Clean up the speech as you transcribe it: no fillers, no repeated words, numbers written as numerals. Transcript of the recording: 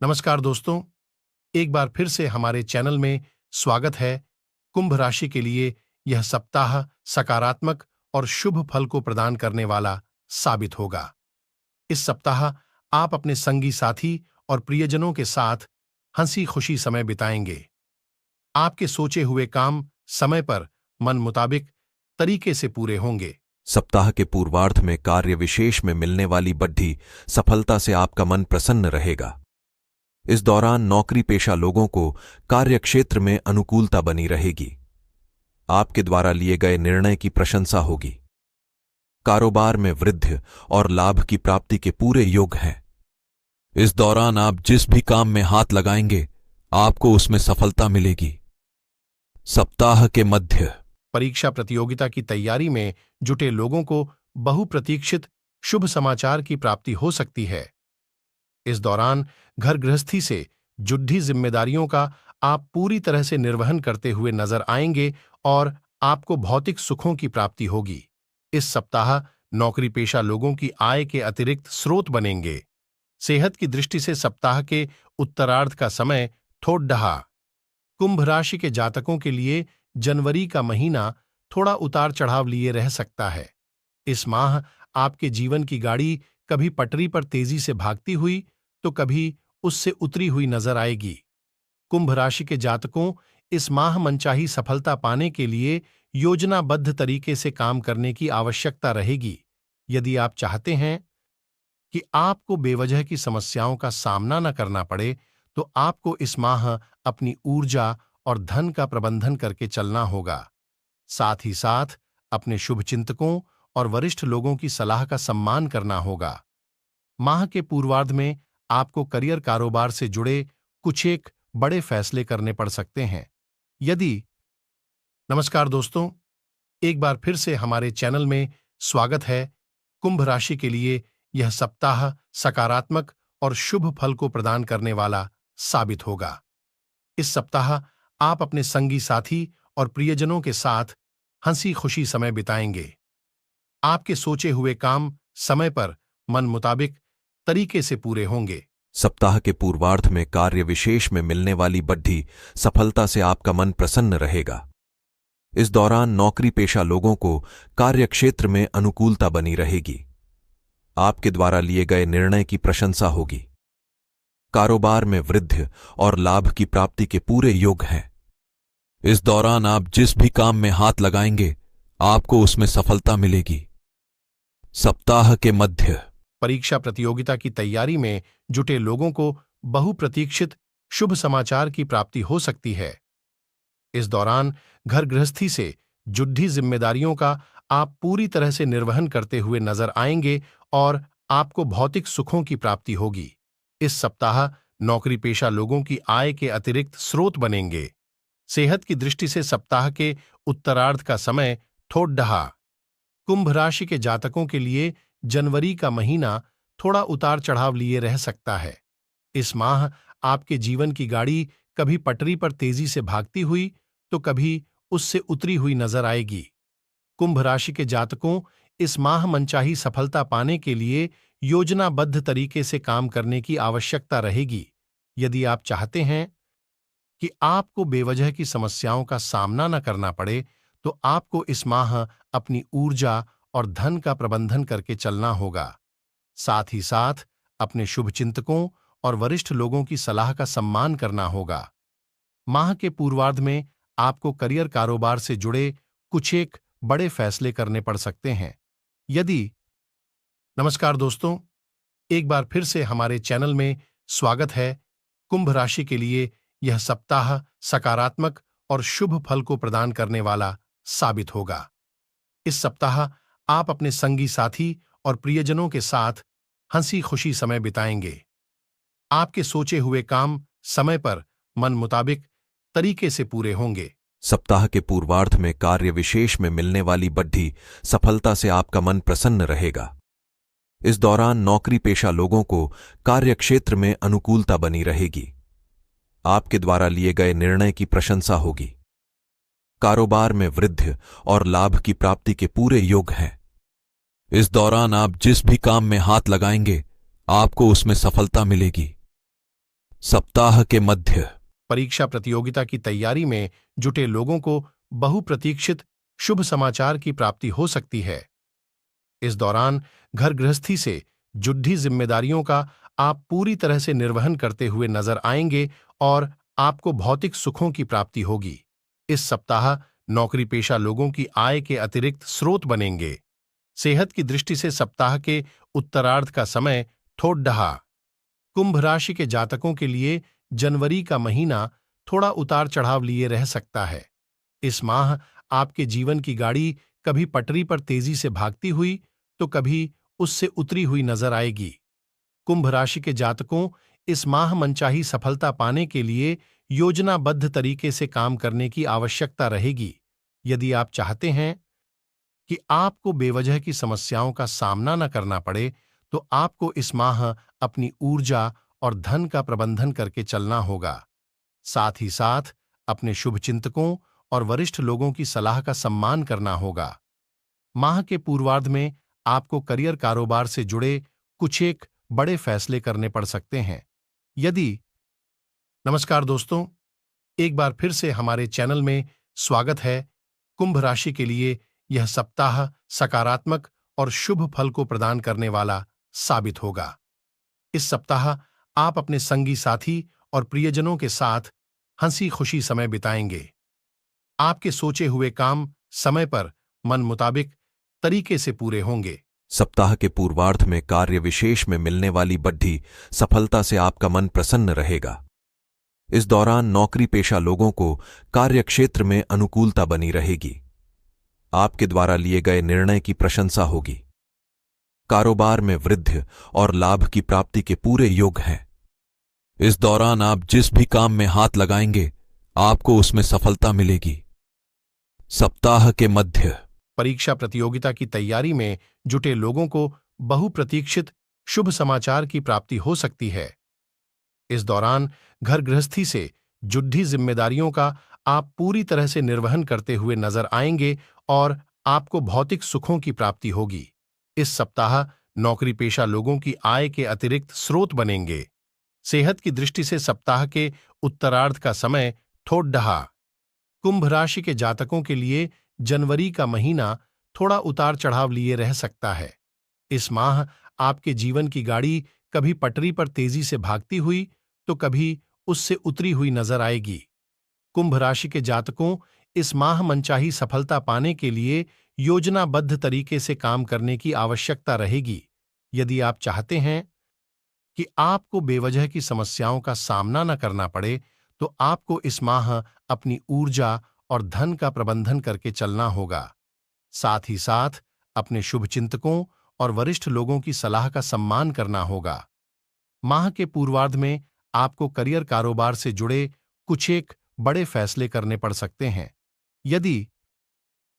नमस्कार दोस्तों, एक बार फिर से हमारे चैनल में स्वागत है। कुंभ राशि के लिए यह सप्ताह सकारात्मक और शुभ फल को प्रदान करने वाला साबित होगा। इस सप्ताह आप अपने संगी साथी और प्रियजनों के साथ हंसी खुशी समय बिताएंगे। आपके सोचे हुए काम समय पर मन मुताबिक तरीके से पूरे होंगे। सप्ताह के पूर्वार्ध में कार्य विशेष में मिलने वाली बढ़ी सफलता से आपका मन प्रसन्न रहेगा। इस दौरान नौकरी पेशा लोगों को कार्य क्षेत्र में अनुकूलता बनी रहेगी। आपके द्वारा लिए गए निर्णय की प्रशंसा होगी। कारोबार में वृद्धि और लाभ की प्राप्ति के पूरे योग हैं। इस दौरान आप जिस भी काम में हाथ लगाएंगे आपको उसमें सफलता मिलेगी। सप्ताह के मध्य परीक्षा प्रतियोगिता की तैयारी में जुटे लोगों को बहुप्रतीक्षित शुभ समाचार की प्राप्ति हो सकती है। इस दौरान घर गृहस्थी से जुड़ी जिम्मेदारियों का आप पूरी तरह से निर्वहन करते हुए नजर आएंगे और आपको भौतिक सुखों की प्राप्ति होगी। इस सप्ताह नौकरी पेशा लोगों की आय के अतिरिक्त स्रोत बनेंगे। सेहत की दृष्टि से सप्ताह के उत्तरार्ध का समय ठोडढा। कुंभ राशि के जातकों के लिए जनवरी का महीना थोड़ा उतार चढ़ाव लिए रह सकता है। इस माह आपके जीवन की गाड़ी कभी पटरी पर तेजी से भागती हुई तो कभी उससे उतरी हुई नजर आएगी। कुंभ राशि के जातकों इस माह मनचाही सफलता पाने के लिए योजनाबद्ध तरीके से काम करने की आवश्यकता रहेगी। यदि आप चाहते हैं कि आपको बेवजह की समस्याओं का सामना न करना पड़े, तो आपको इस माह अपनी ऊर्जा और धन का प्रबंधन करके चलना होगा। साथ ही साथ अपने शुभचिंतकों और वरिष्ठ लोगों की सलाह का सम्मान करना होगा। माह के पूर्वार्ध में आपको करियर कारोबार से जुड़े कुछ एक बड़े फैसले करने पड़ सकते हैं। नमस्कार दोस्तों, एक बार फिर से हमारे चैनल में स्वागत है। कुंभ राशि के लिए यह सप्ताह सकारात्मक और शुभ फल को प्रदान करने वाला साबित होगा। इस सप्ताह आप अपने संगी साथी और प्रियजनों के साथ हंसी खुशी समय बिताएंगे। आपके सोचे हुए काम समय पर मन मुताबिक तरीके से पूरे होंगे। सप्ताह के पूर्वार्ध में कार्य विशेष में मिलने वाली बढ़ी सफलता से आपका मन प्रसन्न रहेगा। इस दौरान नौकरी पेशा लोगों को कार्य क्षेत्र में अनुकूलता बनी रहेगी। आपके द्वारा लिए गए निर्णय की प्रशंसा होगी। कारोबार में वृद्धि और लाभ की प्राप्ति के पूरे योग हैं। इस दौरान आप जिस भी काम में हाथ लगाएंगे आपको उसमें सफलता मिलेगी। सप्ताह के मध्य परीक्षा प्रतियोगिता की तैयारी में जुटे लोगों को बहुप्रतीक्षित शुभ समाचार की प्राप्ति हो सकती है। इस दौरान घर गृहस्थी से जुड़ी जिम्मेदारियों का आप पूरी तरह से निर्वहन करते हुए नजर आएंगे और आपको भौतिक सुखों की प्राप्ति होगी। इस सप्ताह नौकरी पेशा लोगों की आय के अतिरिक्त स्रोत बनेंगे। सेहत की दृष्टि से सप्ताह के उत्तरार्ध का समय ठोडढा। कुंभ राशि के जातकों के लिए जनवरी का महीना थोड़ा उतार चढ़ाव लिए रह सकता है। इस माह आपके जीवन की गाड़ी कभी पटरी पर तेजी से भागती हुई तो कभी उससे उतरी हुई नजर आएगी। कुंभ राशि के जातकों इस माह मनचाही सफलता पाने के लिए योजनाबद्ध तरीके से काम करने की आवश्यकता रहेगी। यदि आप चाहते हैं कि आपको बेवजह की समस्याओं का सामना न करना पड़े, तो आपको इस माह अपनी ऊर्जा और धन का प्रबंधन करके चलना होगा। साथ ही साथ अपने शुभचिंतकों और वरिष्ठ लोगों की सलाह का सम्मान करना होगा। माह के पूर्वार्ध में आपको करियर कारोबार से जुड़े कुछ एक बड़े फैसले करने पड़ सकते हैं। नमस्कार दोस्तों, एक बार फिर से हमारे चैनल में स्वागत है। कुंभ राशि के लिए यह सप्ताह सकारात्मक और शुभ फल को प्रदान करने वाला साबित होगा। इस सप्ताह आप अपने संगी साथी और प्रियजनों के साथ हंसी खुशी समय बिताएंगे। आपके सोचे हुए काम समय पर मन मुताबिक तरीके से पूरे होंगे। सप्ताह के पूर्वार्ध में कार्य विशेष में मिलने वाली बढ़ी सफलता से आपका मन प्रसन्न रहेगा। इस दौरान नौकरी पेशा लोगों को कार्य क्षेत्र में अनुकूलता बनी रहेगी। आपके द्वारा लिए गए निर्णय की प्रशंसा होगी। कारोबार में वृद्धि और लाभ की प्राप्ति के पूरे योग हैं। इस दौरान आप जिस भी काम में हाथ लगाएंगे आपको उसमें सफलता मिलेगी। सप्ताह के मध्य परीक्षा प्रतियोगिता की तैयारी में जुटे लोगों को बहुप्रतीक्षित शुभ समाचार की प्राप्ति हो सकती है। इस दौरान घर गृहस्थी से जुड़ी जिम्मेदारियों का आप पूरी तरह से निर्वहन करते हुए नजर आएंगे और आपको भौतिक सुखों की प्राप्ति होगी। इस सप्ताह नौकरी पेशा लोगों की आय के अतिरिक्त स्रोत बनेंगे। सेहत की दृष्टि से सप्ताह के उत्तरार्ध का समय ठोडहा। कुंभ राशि के जातकों के लिए जनवरी का महीना थोड़ा उतार चढ़ाव लिए रह सकता है। इस माह आपके जीवन की गाड़ी कभी पटरी पर तेजी से भागती हुई तो कभी उससे उतरी हुई नजर आएगी। कुंभ राशि के जातकों, इस माह मनचाही सफलता पाने के लिए योजनाबद्ध तरीके से काम करने की आवश्यकता रहेगी। यदि आप चाहते हैं कि आपको बेवजह की समस्याओं का सामना न करना पड़े, तो आपको इस माह अपनी ऊर्जा और धन का प्रबंधन करके चलना होगा। साथ ही साथ अपने शुभचिंतकों और वरिष्ठ लोगों की सलाह का सम्मान करना होगा। माह के पूर्वार्ध में आपको करियर कारोबार से जुड़े कुछ एक बड़े फैसले करने पड़ सकते हैं। यदि नमस्कार दोस्तों, एक बार फिर से हमारे चैनल में स्वागत है। कुंभ राशि के लिए यह सप्ताह सकारात्मक और शुभ फल को प्रदान करने वाला साबित होगा। इस सप्ताह आप अपने संगी साथी और प्रियजनों के साथ हंसी खुशी समय बिताएंगे। आपके सोचे हुए काम समय पर मन मुताबिक तरीके से पूरे होंगे। सप्ताह के पूर्वार्ध में कार्य विशेष में मिलने वाली बढ़ी सफलता से आपका मन प्रसन्न रहेगा। इस दौरान नौकरी पेशा लोगों को कार्यक्षेत्र में अनुकूलता बनी रहेगी। आपके द्वारा लिए गए निर्णय की प्रशंसा होगी। कारोबार में वृद्धि और लाभ की प्राप्ति के पूरे योग हैं। इस दौरान आप जिस भी काम में हाथ लगाएंगे, आपको उसमें सफलता मिलेगी। सप्ताह के मध्य परीक्षा प्रतियोगिता की तैयारी में जुटे लोगों को बहुप्रतीक्षित शुभ समाचार की प्राप्ति हो सकती है। इस दौरान घर गृहस्थी से जुड़ी जिम्मेदारियों का आप पूरी तरह से निर्वहन करते हुए नजर आएंगे और आपको भौतिक सुखों की प्राप्ति होगी। इस सप्ताह नौकरी पेशा लोगों की आय के अतिरिक्त स्रोत बनेंगे। सेहत की दृष्टि से सप्ताह के उत्तरार्ध का समय ठोडहा। कुंभ राशि के जातकों के लिए जनवरी का महीना थोड़ा उतार चढ़ाव लिए रह सकता है। इस माह आपके जीवन की गाड़ी कभी पटरी पर तेजी से भागती हुई तो कभी उससे उतरी हुई नजर आएगी। कुंभ राशि के जातकों, इस माह मनचाही सफलता पाने के लिए योजनाबद्ध तरीके से काम करने की आवश्यकता रहेगी। यदि आप चाहते हैं कि आपको बेवजह की समस्याओं का सामना न करना पड़े, तो आपको इस माह अपनी ऊर्जा और धन का प्रबंधन करके चलना होगा। साथ ही साथ अपने शुभचिंतकों और वरिष्ठ लोगों की सलाह का सम्मान करना होगा। माह के पूर्वार्ध में आपको करियर कारोबार से जुड़े कुछ एक बड़े फैसले करने पड़ सकते हैं। यदि